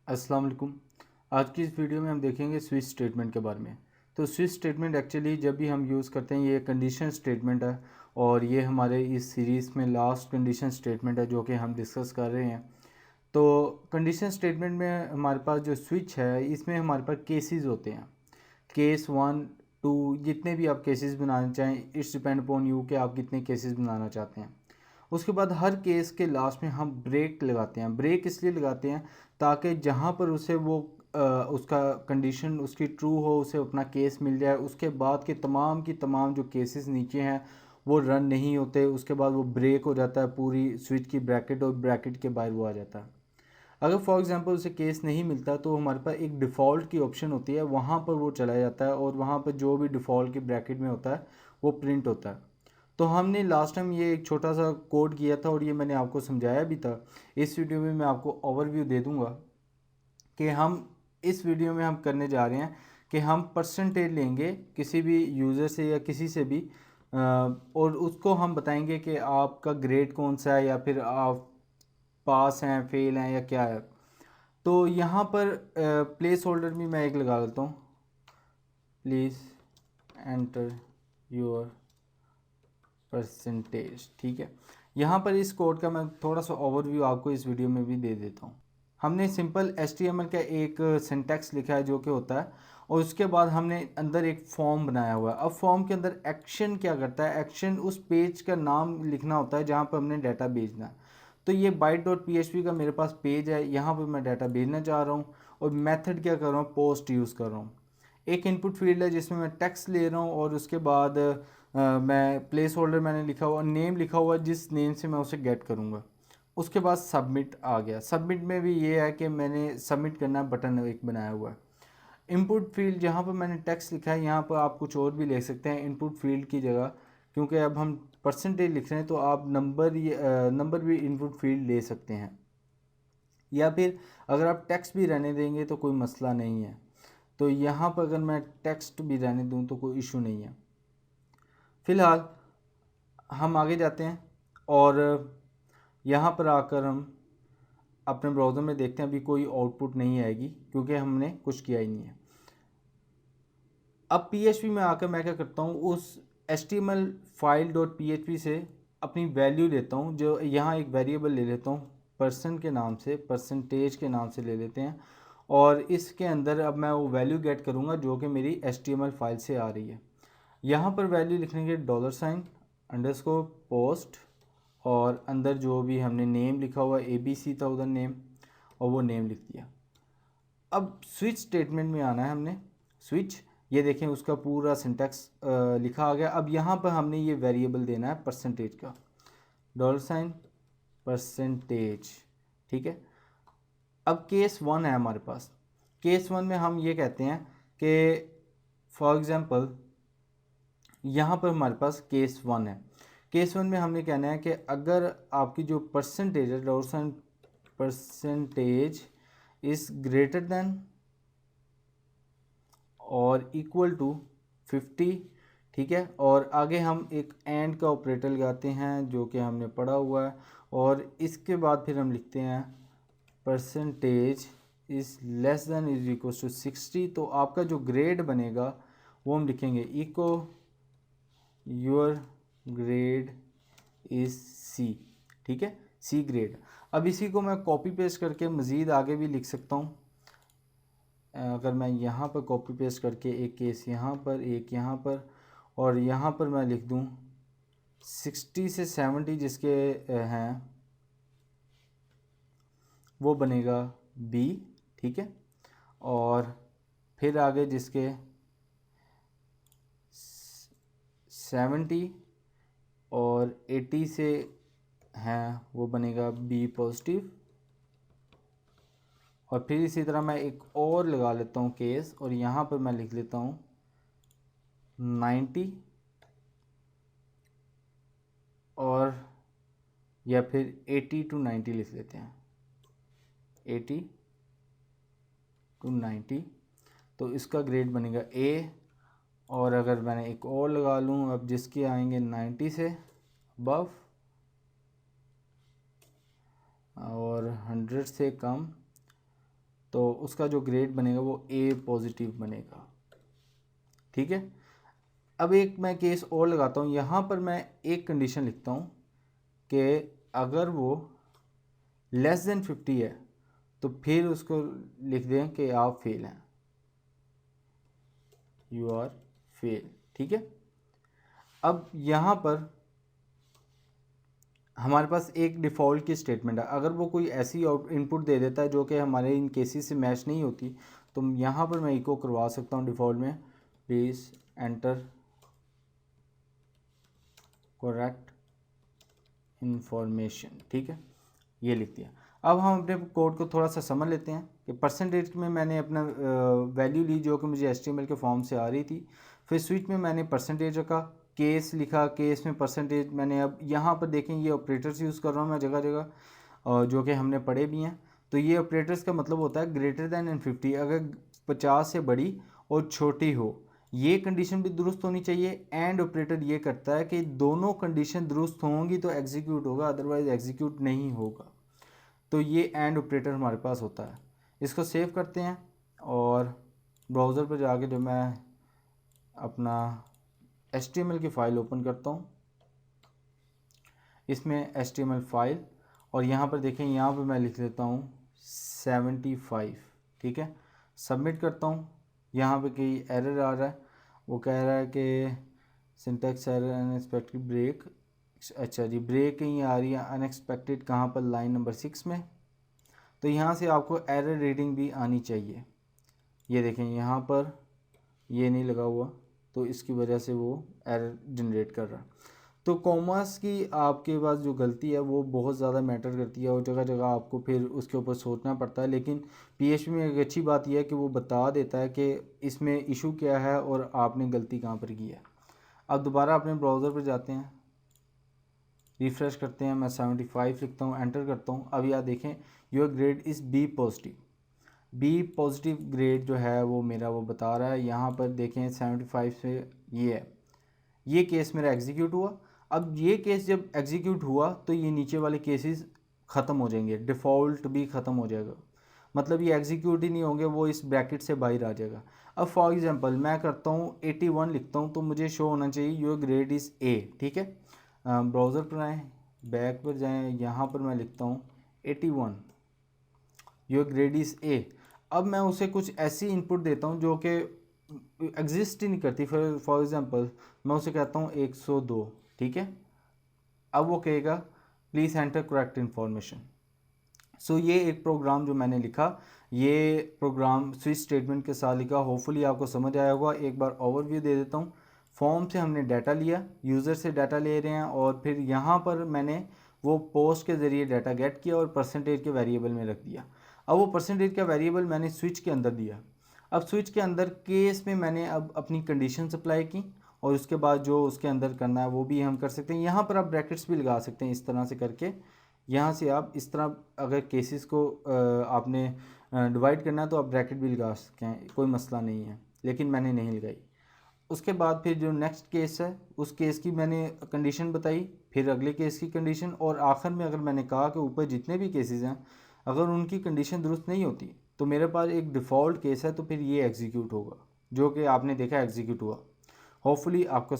अस्सलाम वालेकुम। आज की इस वीडियो में हम देखेंगे स्विच स्टेटमेंट के बारे में। तो स्विच स्टेटमेंट एक्चुअली जब भी हम यूज़ करते हैं ये कंडीशन स्टेटमेंट है और ये हमारे इस सीरीज़ में लास्ट कंडीशन स्टेटमेंट है जो कि हम डिस्कस कर रहे हैं। तो कंडीशन स्टेटमेंट में हमारे पास जो स्विच है इसमें हमारे पास केसेस होते हैं। केस 1, 2 जितने भी आप केसेस बनाना चाहें, इट्स डिपेंड अपॉन यू कि आप कितने केसेस बनाना चाहते हैं। उसके बाद हर केस के लास्ट में हम ब्रेक लगाते हैं। ब्रेक इसलिए लगाते हैं ताकि जहाँ पर उसे वो उसका कंडीशन उसकी ट्रू हो, उसे अपना केस मिल जाए। उसके बाद के तमाम की तमाम जो केसेस नीचे हैं वो रन नहीं होते। उसके बाद वो ब्रेक हो जाता है, पूरी स्विच की ब्रैकेट और ब्रैकेट के बाहर वो आ जाता है। अगर फॉर एग्जांपल उसे केस नहीं मिलता तो हमारे पास एक डिफ़ॉल्ट की ऑप्शन होती है, वहाँ पर वो चला जाता है और वहाँ पर जो भी डिफ़ॉल्ट की ब्रैकेट में होता है वो प्रिंट होता है। तो हमने लास्ट टाइम ये एक छोटा सा कोड किया था और ये मैंने आपको समझाया भी था। इस वीडियो में मैं आपको ओवरव्यू दे दूंगा कि हम इस वीडियो में हम करने जा रहे हैं कि हम परसेंटेज लेंगे किसी भी यूज़र से या किसी से भी, और उसको हम बताएंगे कि आपका ग्रेड कौन सा है या फिर आप पास हैं, फेल हैं या क्या है। तो यहाँ पर प्लेस होल्डर भी मैं एक लगा देता हूँ, प्लीज़ एंटर योर परसेंटेज। ठीक है, यहाँ पर इस कोड का मैं थोड़ा सा ओवरव्यू आपको इस वीडियो में भी दे देता हूँ। हमने सिंपल HTML का एक सिंटैक्स लिखा है जो कि होता है, और उसके बाद हमने अंदर एक फॉर्म बनाया हुआ है। अब फॉर्म के अंदर एक्शन क्या करता है, एक्शन उस पेज का नाम लिखना होता है जहाँ पर हमने डाटा भेजना है। तो ये byte.php का मेरे पास पेज है, यहाँ पर मैं डाटा भेजना चाह रहा हूँ और मेथड क्या कर रहा हूँ, पोस्ट यूज़ कर रहा हूँ। एक इनपुट फील्ड है जिसमें मैं टेक्स्ट ले रहा हूँ और उसके बाद मैं प्लेस होल्डर मैंने लिखा हुआ, नेम लिखा हुआ जिस नेम से मैं उसे गेट करूँगा। उसके बाद सबमिट आ गया। सबमिट में भी ये है कि मैंने सबमिट करना बटन एक बनाया हुआ है। इनपुट फील्ड जहाँ पर मैंने टेक्स्ट लिखा है यहाँ पर आप कुछ और भी लिख सकते हैं इनपुट फील्ड की जगह, क्योंकि अब हम परसेंटेज लिख रहे हैं तो आप नंबर भी इनपुट फील्ड ले सकते हैं, या फिर अगर आप टेक्स्ट भी रहने देंगे तो कोई मसला नहीं है। तो यहाँ पर अगर मैं टेक्स्ट भी रहने दूँ तो कोई इशू नहीं है। फ़िलहाल हम आगे जाते हैं और यहाँ पर आकर हम अपने ब्राउज़र में देखते हैं, अभी कोई आउटपुट नहीं आएगी क्योंकि हमने कुछ किया ही नहीं है। अब PHP में आकर मैं क्या करता हूँ, उस HTML फाइल .php से अपनी वैल्यू लेता हूँ, जो यहाँ एक वेरिएबल ले लेता हूँ परसेंट के नाम से, परसेंटेज के नाम से ले लेते हैं, और इसके अंदर अब मैं वो वैल्यू गेट करूँगा जो कि मेरी HTML फाइल से आ रही है। यहाँ पर वैल्यू लिखने के $_ पोस्ट, और अंदर जो भी हमने नेम लिखा हुआ ABC था उधर नेम, और वो नेम लिख दिया। अब स्विच स्टेटमेंट में आना है हमने। स्विच, ये देखें उसका पूरा सिंटैक्स लिखा आ गया। अब यहाँ पर हमने ये वेरिएबल देना है परसेंटेज का, $, परसेंटेज। ठीक है, अब केस 1 है हमारे पास। केस 1 में हम ये कहते हैं कि फॉर एग्ज़ाम्पल यहाँ पर हमारे पास केस 1 है। केस 1 में हमने कहना है कि अगर आपकी जो परसेंटेज है, परसेंटेज इज़ ग्रेटर देन और इक्वल टू 50। ठीक है, और आगे हम एक एंड का ऑपरेटर लगाते हैं जो कि हमने पढ़ा हुआ है, और इसके बाद फिर हम लिखते हैं percentage is less than is equal to 60। तो आपका जो ग्रेड बनेगा वो हम लिखेंगे इको योर ग्रेड इज़ सी। ठीक है, सी ग्रेड। अब इसी को मैं कॉपी पेस्ट करके मज़ीद आगे भी लिख सकता हूँ। अगर मैं यहाँ पर कॉपी पेस्ट करके एक केस यहाँ पर, एक यहाँ पर, और यहाँ पर मैं लिख दूँ 60 से 70 जिसके हैं वो बनेगा बी। ठीक है, और फिर आगे जिसके 70 और 80 से हैं वो बनेगा बी पॉजिटिव। और फिर इसी तरह मैं एक और लगा लेता हूँ केस, और यहाँ पर मैं लिख लेता हूँ 90, और या फिर 80 to 90 लिख लेते हैं, 80 to 90। तो इसका ग्रेड बनेगा ए। और अगर मैंने एक और लगा लूँ अब जिसके आएंगे 90 से अबव और 100 से कम, तो उसका जो ग्रेड बनेगा वो ए पॉजिटिव बनेगा। ठीक है, अब एक मैं केस और लगाता हूँ। यहाँ पर मैं एक कंडीशन लिखता हूँ कि अगर वो लेस देन 50 है तो फिर उसको लिख दें कि आप फेल हैं, यू आर फेल। ठीक है, अब यहाँ पर हमारे पास एक डिफ़ॉल्ट की स्टेटमेंट है। अगर वो कोई ऐसी इनपुट दे देता है जो कि हमारे इन केसेस से मैच नहीं होती, तो यहाँ पर मैं इको करवा सकता हूँ डिफ़ॉल्ट में, प्लीज़ एंटर करेक्ट इंफॉर्मेशन। ठीक है, ये लिख दिया। अब हम अपने कोड को थोड़ा सा समझ लेते हैं कि परसेंटेज में मैंने अपना वैल्यू ली जो कि मुझे HTML के फॉर्म से आ रही थी। फिर स्विच में मैंने परसेंटेज रखा, केस लिखा, केस में परसेंटेज मैंने। अब यहाँ पर देखें ये ऑपरेटर्स यूज़ कर रहा हूँ मैं जगह जगह, जो कि हमने पढ़े भी हैं। तो ये ऑपरेटर्स का मतलब होता है ग्रेटर दैन एंड 50, अगर 50 से बड़ी और छोटी हो, ये कंडीशन भी दुरुस्त होनी चाहिए। एंड ऑपरेटर ये करता है कि दोनों कंडीशन दुरुस्त होंगी तो एग्जीक्यूट होगा, अदरवाइज एग्जीक्यूट नहीं होगा। तो ये एंड ऑपरेटर हमारे पास होता है। इसको सेव करते हैं और ब्राउज़र पर जाके जो मैं अपना HTML की फ़ाइल ओपन करता हूँ, इसमें HTML फ़ाइल, और यहाँ पर देखें, यहाँ पर मैं लिख लेता हूँ 75। ठीक है, सबमिट करता हूँ। यहाँ पे कई एरर आ रहा है, वो कह रहा है कि सिंटैक्स एरर, अनएक्सपेक्टेड ब्रेक। अच्छा जी, ब्रेक ही आ रही है अनएक्सपेक्टेड, कहाँ पर, लाइन नंबर 6 में। तो यहाँ से आपको एरर रीडिंग भी आनी चाहिए। ये देखें यहाँ पर ये नहीं लगा हुआ, तो इसकी वजह से वो एरर जनरेट कर रहा है। तो कॉमर्स की आपके पास जो गलती है वो बहुत ज़्यादा मैटर करती है और जगह जगह आपको फिर उसके ऊपर सोचना पड़ता है। लेकिन PHP में एक अच्छी बात यह है कि वो बता देता है कि इसमें इशू क्या है और आपने गलती कहाँ पर की है। अब दोबारा अपने ब्राउज़र पर जाते हैं, रिफ़्रेश करते हैं, मैं 75 लिखता हूँ, एंटर करता हूँ। अब यहाँ देखें, your grade is B positive. B positive grade जो है वो मेरा वो बता रहा है। यहाँ पर देखें 75 से ये है, ये केस मेरा एग्जीक्यूट हुआ। अब ये केस जब एग्जीक्यूट हुआ तो ये नीचे वाले केसेस ख़त्म हो जाएंगे, डिफ़ॉल्ट भी ख़त्म हो जाएगा, मतलब ये एग्जीक्यूट ही नहीं होंगे, वो इस ब्रैकेट से बाहर आ जाएगा। अब फॉर एग्जांपल मैं करता हूँ 81 लिखता हूँ, तो मुझे शो होना चाहिए योर ग्रेड इज़ ए। ठीक है, ब्राउज़र पर आएँ, बैक पर जाएँ, यहाँ पर मैं लिखता हूँ 81, योर ग्रेड इज़ ए। अब मैं उसे कुछ ऐसी इनपुट देता हूँ जो कि एग्जिस्ट ही नहीं करती। फॉर एग्जांपल मैं उसे कहता हूँ 102। ठीक है, अब वो कहेगा प्लीज़ एंटर करेक्ट इन्फॉर्मेशन। सो ये एक प्रोग्राम जो मैंने लिखा, ये प्रोग्राम स्विच स्टेटमेंट के साथ लिखा, होपफुली आपको समझ आया होगा। एक बार ओवरव्यू दे देता हूँ। फॉर्म से हमने डाटा लिया, यूज़र से डाटा ले रहे हैं, और फिर यहाँ पर मैंने वो पोस्ट के ज़रिए डाटा गेट किया और परसेंटेज के वेरिएबल में रख दिया। अब वो परसेंटेज का वेरिएबल मैंने स्विच के अंदर दिया। अब स्विच के अंदर केस में मैंने अब अपनी कंडीशन अप्लाई की, और उसके बाद जो उसके अंदर करना है वो भी हम कर सकते हैं। यहाँ पर आप ब्रैकेट्स भी लगा सकते हैं इस तरह से करके। यहाँ से आप इस तरह अगर केसेस को आपने डिवाइड करना है तो आप ब्रैकेट भी लगा सकते हैं, कोई मसला नहीं है, लेकिन मैंने नहीं लगाई। उसके बाद फिर जो नेक्स्ट केस है उस केस की मैंने कंडीशन बताई, फिर अगले केस की कंडीशन, और आखिर में अगर मैंने कहा कि ऊपर जितने भी केसेस हैं अगर उनकी कंडीशन दुरुस्त नहीं होती तो मेरे पास एक डिफ़ॉल्ट केस है, तो फिर ये एग्जीक्यूट होगा, जो कि आपने देखा एग्जीक्यूट हुआ। होपफुली आपको